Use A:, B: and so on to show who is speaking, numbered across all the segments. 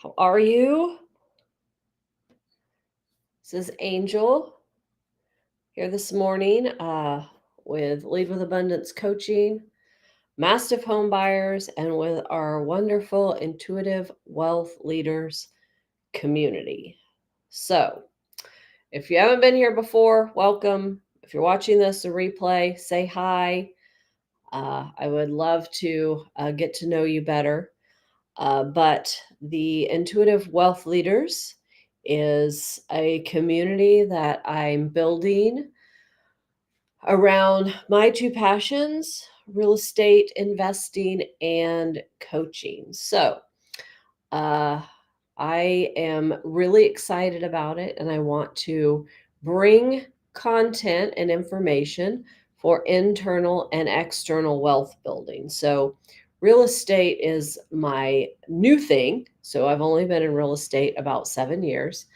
A: How are you? This is Angel here this morning with Lead with Abundance Coaching, Mastiff Home Buyers, and with our wonderful Intuitive Wealth Leaders community. So, if you haven't been here before, welcome. If you're watching this a replay, say hi. I would love to get to know you better. But the Intuitive Wealth Leaders is a community that I'm building around my two passions: real estate investing and coaching. So, uh, I am really excited about it, and I want to bring content and information for internal and external wealth building. So, real estate is my new thing. So, I've only been in real estate about 7 years.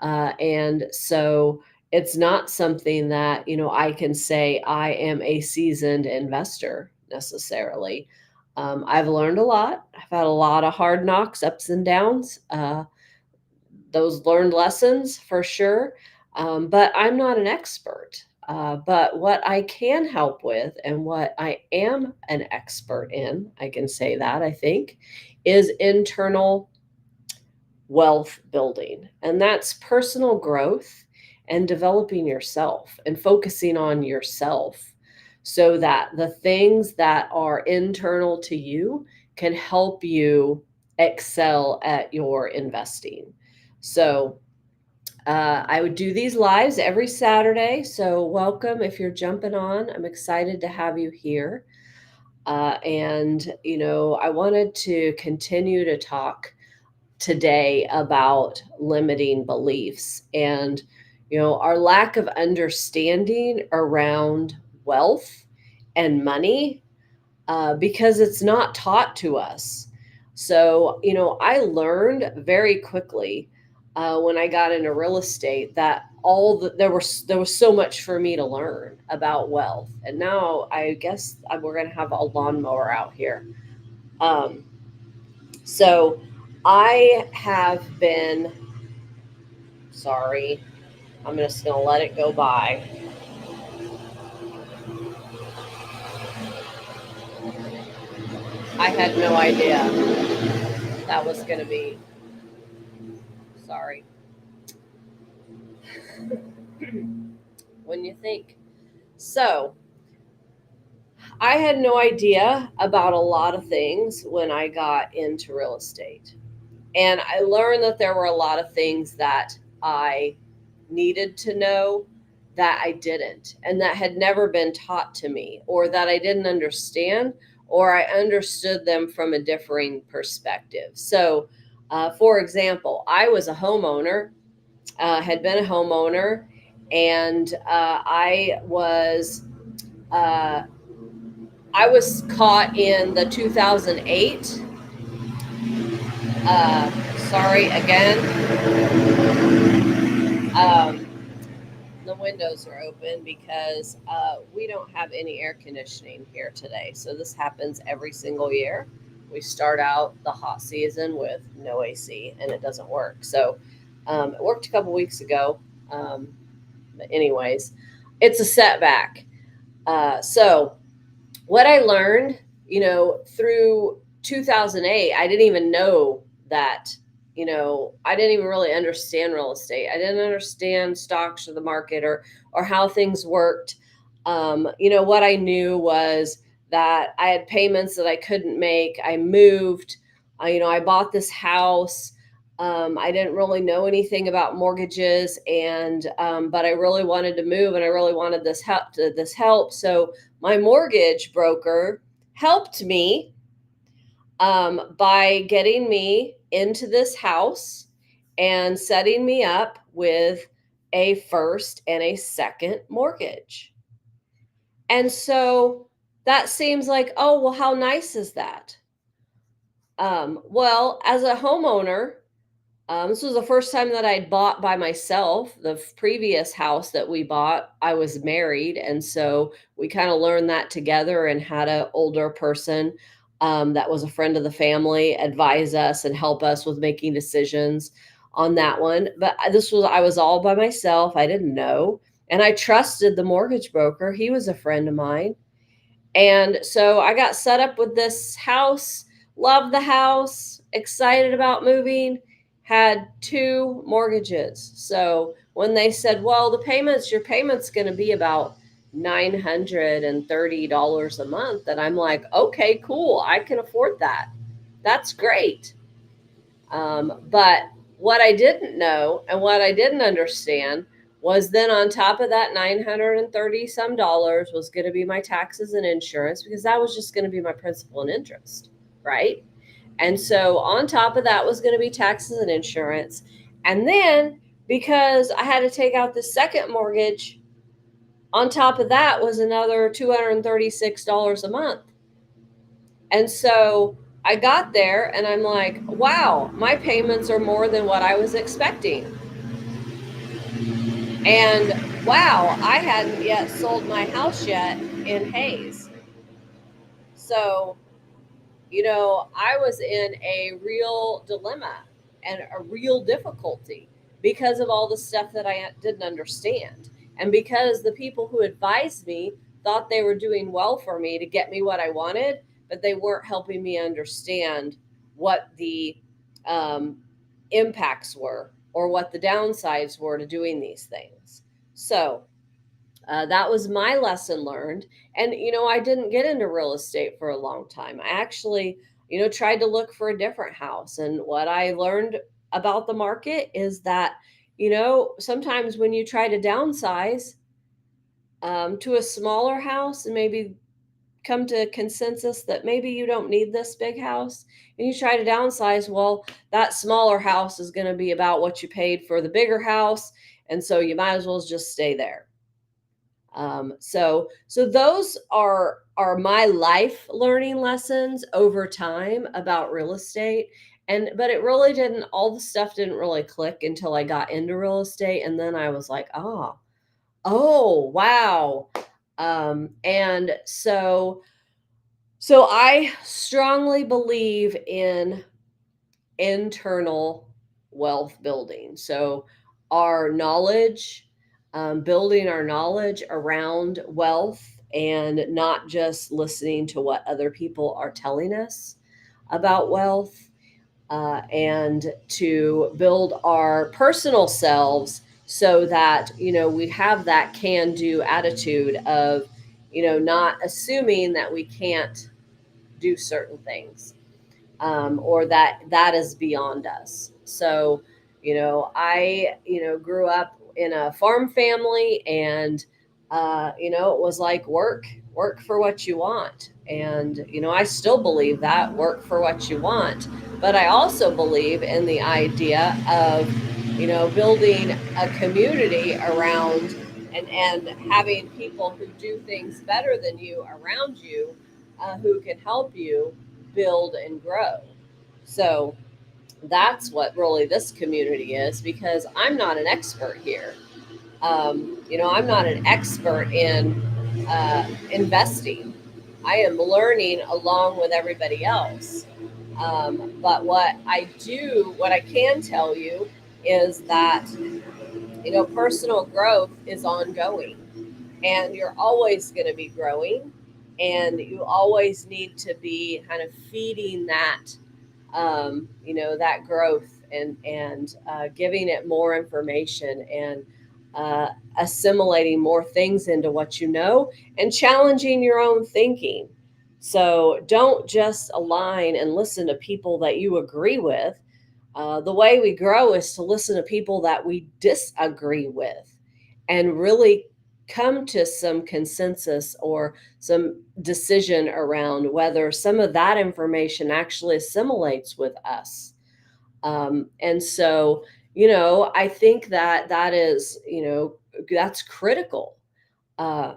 A: And so, it's not something that, I can say I am a seasoned investor necessarily. I've learned a lot. I've had a lot of hard knocks, ups and downs, those learned lessons for sure. But I'm not an expert. But what I can help with and what I am an expert in, I can say that, I think, is internal wealth building. And that's personal growth and developing yourself and focusing on yourself so that the things that are internal to you can help you excel at your investing. So, I would do these lives every Saturday. So, welcome if you're jumping on. I'm excited to have you here. I wanted to continue to talk today about limiting beliefs and our lack of understanding around wealth and money, because it's not taught to us. So I learned very quickly when I got into real estate that there was so much for me to learn about wealth, and now I guess we're going to have a lawnmower out here. Um, so I have been, sorry, I'm just going to let it go by. I had no idea that was going to be, sorry. When you think. So I had no idea about a lot of things when I got into real estate. And I learned that there were a lot of things that I needed to know that I didn't, and that had never been taught to me, or that I didn't understand, or I understood them from a differing perspective. So, for example, I was a homeowner, had been a homeowner, and uh, I was caught in the 2008. Sorry again. The windows are open because we don't have any air conditioning here today. So this happens every single year. We start out the hot season with no AC and it doesn't work. So it worked a couple weeks ago. But anyways, it's a setback. So what I learned, through 2008, I didn't even know that, I didn't even really understand real estate. I didn't understand stocks or the market or how things worked. What I knew was that I had payments that I couldn't make. I moved, I bought this house. I didn't really know anything about mortgages, and but I really wanted to move, and I really wanted this help. So my mortgage broker helped me by getting me into this house and setting me up with a first and a second mortgage. And so that seems like, oh, well, how nice is that? Well, as a homeowner, this was the first time that I'd bought by myself. The previous house that we bought, I was married. And so we kind of learned that together and had an older person that was a friend of the family, advise us and help us with making decisions on that one. But I was all by myself. I didn't know. And I trusted the mortgage broker. He was a friend of mine. And so I got set up with this house, loved the house, excited about moving, had two mortgages. So when they said, well, your payment's going to be about $930 a month. And I'm like, okay, cool. I can afford that. That's great. But what I didn't know and what I didn't understand was then on top of that 930 some dollars was going to be my taxes and insurance, because that was just going to be my principal and interest, right? And so on top of that was going to be taxes and insurance. And then because I had to take out the second mortgage, on top of that was another $236 a month. And so I got there and I'm like, wow, my payments are more than what I was expecting. And wow, I hadn't yet sold my house yet in Hayes. So, I was in a real dilemma and a real difficulty because of all the stuff that I didn't understand. And because the people who advised me thought they were doing well for me to get me what I wanted, but they weren't helping me understand what the um, impacts were or what the downsides were to doing these things. So, that was my lesson learned. And, I didn't get into real estate for a long time. I actually, tried to look for a different house. And what I learned about the market is that, sometimes when you try to downsize to a smaller house and maybe come to a consensus that maybe you don't need this big house and you try to downsize, well, that smaller house is going to be about what you paid for the bigger house. And so you might as well just stay there. So those are my life learning lessons over time about real estate. But it really didn't. All the stuff didn't really click until I got into real estate, and then I was like, oh, wow. And so I strongly believe in internal wealth building. So, our knowledge, building our knowledge around wealth and not just listening to what other people are telling us about wealth, and to build our personal selves so that, we have that can do attitude of, not assuming that we can't do certain things, or that is beyond us. So, I, grew up in a farm family, and, it was like work for what you want. And, I still believe that work for what you want. But I also believe in the idea of, building a community around and having people who do things better than you around you, who can help you build and grow. So that's what really this community is, because I'm not an expert here. I'm not an expert in investing. I am learning along with everybody else. But what I can tell you is that, personal growth is ongoing, and you're always going to be growing, and you always need to be kind of feeding that growth, and giving it more information, and assimilating more things into what you know, and challenging your own thinking. So don't just align and listen to people that you agree with. The way we grow is to listen to people that we disagree with and really come to some consensus or some decision around whether some of that information actually assimilates with us. And so, I think that is, that's critical. Uh,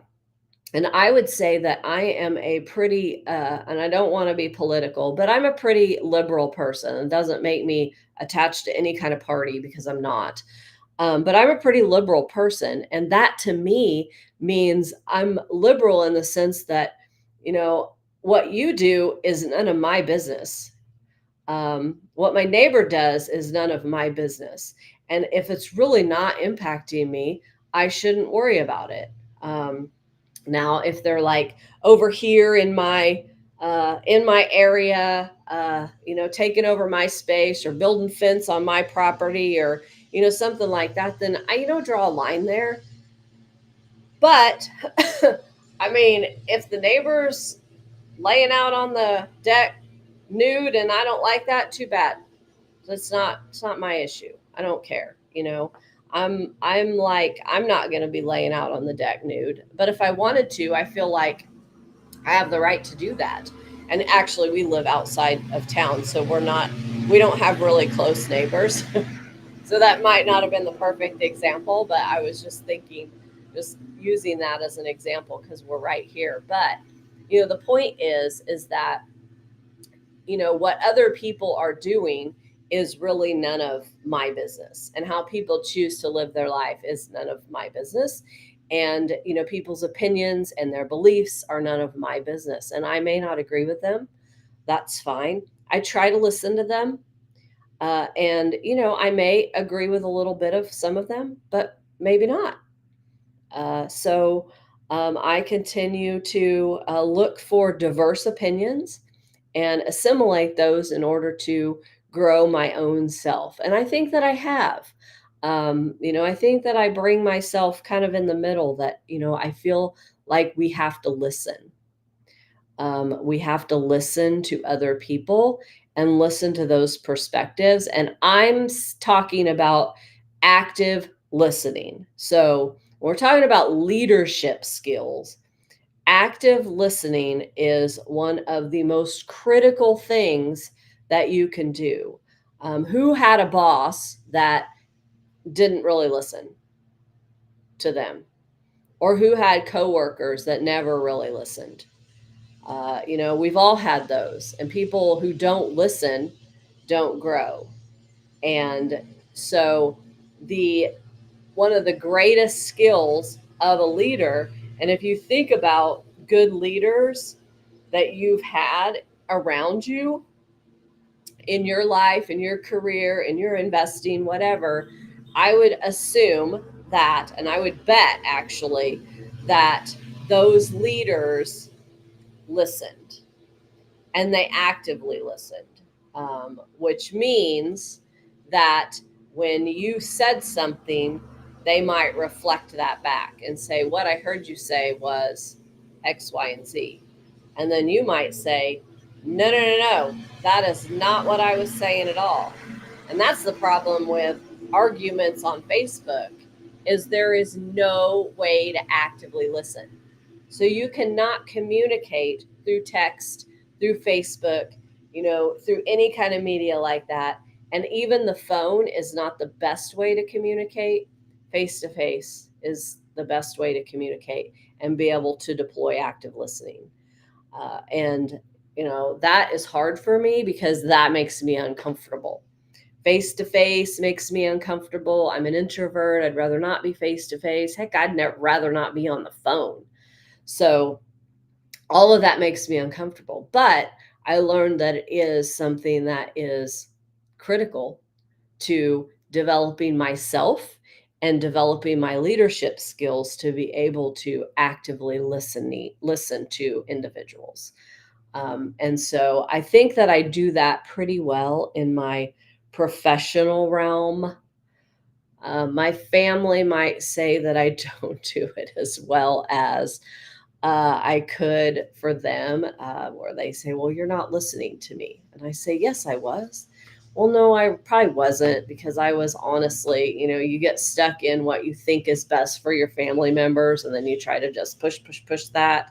A: and I would say that I am a pretty, and I don't want to be political, but I'm a pretty liberal person. It doesn't make me attached to any kind of party, because I'm not. But I'm a pretty liberal person. And that to me means I'm liberal in the sense that, you know, What you do is none of my business. What my neighbor does is none of my business. And if it's really not impacting me, I shouldn't worry about it. Um, Now, if they're like over here in my area, taking over my space or building fence on my property or something like that, then I draw a line there. But I mean, if the neighbors laying out on the deck nude and I don't like that, too bad. It's not my issue. I don't care. I'm like I'm not going to be laying out on the deck nude, but if I wanted to, I feel like I have the right to do that. And actually, we live outside of town, so we don't have really close neighbors. So that might not have been the perfect example, but I was just thinking, just using that as an example because we're right here. But the point is that what other people are doing is really none of my business, and how people choose to live their life is none of my business. And people's opinions and their beliefs are none of my business, and I may not agree with them. That's fine. I try to listen to them, and I may agree with a little bit of some of them, but maybe not. So I continue to look for diverse opinions and assimilate those in order to grow my own self. And I think that I have. I think that I bring myself kind of in the middle, that, I feel like we have to listen. We have to listen to other people and listen to those perspectives. And talking about active listening. So, when we're talking about leadership skills, active listening is one of the most critical things that you can do. Who had a boss that didn't really listen to them? Or who had coworkers that never really listened? We've all had those, and people who don't listen don't grow. And so, the one of the greatest skills of a leader, and if you think about good leaders that you've had around you in your life, in your career, in your investing, whatever, I would assume that, and I would bet actually, that those leaders listened, and they actively listened, which means that when you said something, they might reflect that back and say, "What I heard you say was X, Y, and Z." And then you might say, "No, no, no, no, that is not what I was saying at all." And that's the problem with arguments on Facebook, is there is no way to actively listen. So you cannot communicate through text, through Facebook, through any kind of media like that. And even the phone is not the best way to communicate. Face to face is the best way to communicate and be able to deploy active listening. And that is hard for me because that makes me uncomfortable. Face to face makes me uncomfortable. I'm an introvert. I'd rather not be face to face. Heck, rather not be on the phone. So all of that makes me uncomfortable. But I learned that it is something that is critical to developing myself and developing my leadership skills to be able to actively listen to individuals. And so I think that I do that pretty well in my professional realm. My family might say that I don't do it as well as I could for them, where they say, "Well, you're not listening to me." And I say, "Yes, I was." Well, no, I probably wasn't, because I was honestly, you get stuck in what you think is best for your family members, and then you try to just push, push, push that.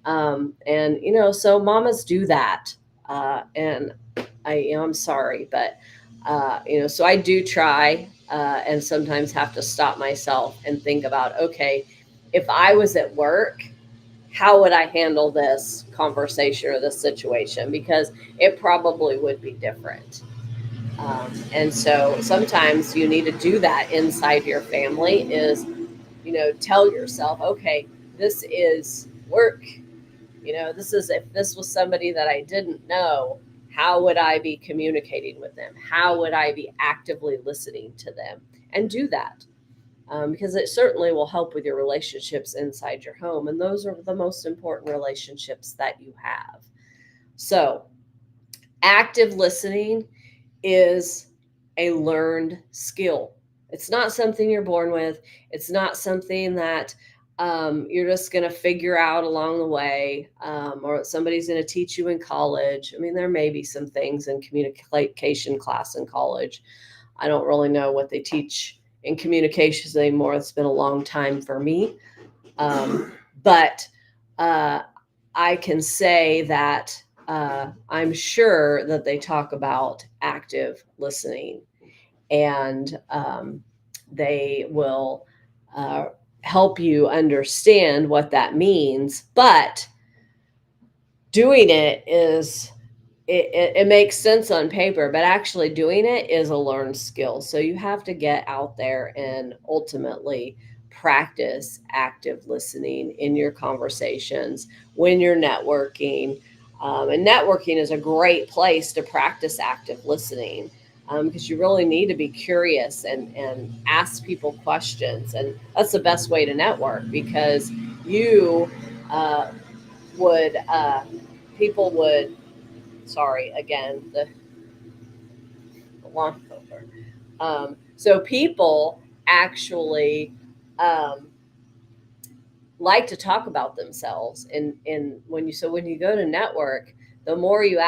A: And, so mamas do that. And I'm sorry, but, so I do try, and sometimes have to stop myself and think about, okay, if I was at work, how would I handle this conversation or this situation? Because it probably would be different. And so sometimes you need to do that inside your family, is, tell yourself, okay, this is work. This is if this was somebody that I didn't know, how would I be communicating with them? How would I be actively listening to them? And do that, because it certainly will help with your relationships inside your home. And those are the most important relationships that you have. So, active listening is a learned skill. It's not something you're born with. It's not something that you're just going to figure out along the way, or somebody's going to teach you in college. I mean, there may be some things in communication class in college. I don't really know what they teach in communications anymore. It's been a long time for me. But uh, I can say that I'm sure that they talk about active listening, and they will uh, help you understand what that means. But doing it is it makes sense on paper, but actually doing it is a learned skill. So you have to get out there and ultimately practice active listening in your conversations when you're networking. And networking is a great place to practice active listening, because you really need to be curious and ask people questions. And that's the best way to network, because you uh, would, people would, sorry, again, the lawn mower. So people actually um, like to talk about themselves, and when you go to network, the more you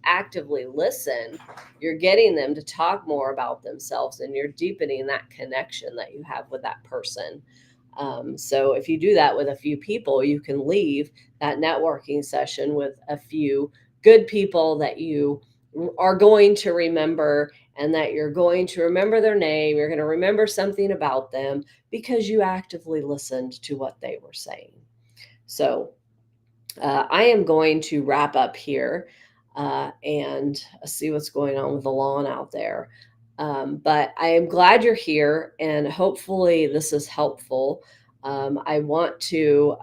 A: actively listen, you're getting them to talk more about themselves, and you're deepening that connection that you have with that person. So if you do that with a few people, you can leave that networking session with a few good people that you are going to remember, and that you're going to remember their name. You're going to remember something about them because you actively listened to what they were saying. So I am going to wrap up here and see what's going on with the lawn out there. But I am glad you're here, and hopefully this is helpful. I want to,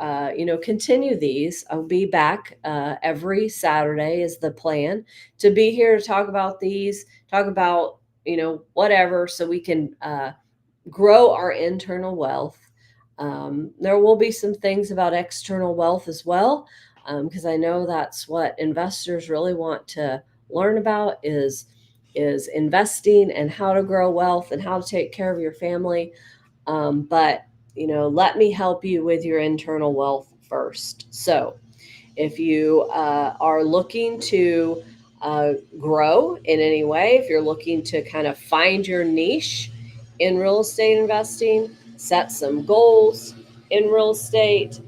A: continue these. I'll be back every Saturday is the plan, to be here to talk about these, talk about, whatever, so we can grow our internal wealth. There will be some things about external wealth as well, because I know that's what investors really want to learn about, is investing and how to grow wealth and how to take care of your family. But let me help you with your internal wealth first. So if you are looking to grow in any way, if you're looking to kind of find your niche in real estate investing, set some goals in real estate,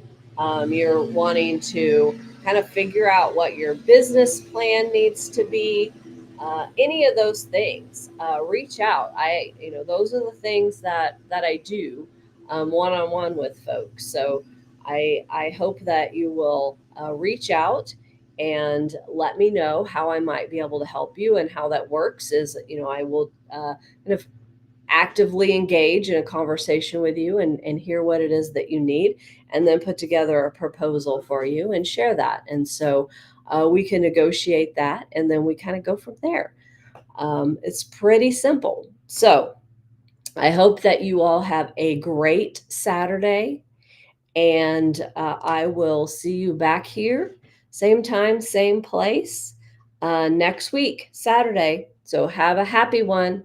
A: you're wanting to kind of figure out what your business plan needs to be, any of those things, reach out. Those are the things that I do one on one with folks. So I hope that you will reach out and let me know how I might be able to help you. And how that works is, I will kind of actively engage in a conversation with you, and hear what it is that you need, and then put together a proposal for you and share that. And so we can negotiate that, and then we kind of go from there. It's pretty simple. So I hope that you all have a great Saturday, and I will see you back here, same time, same place, next week, Saturday. So have a happy one.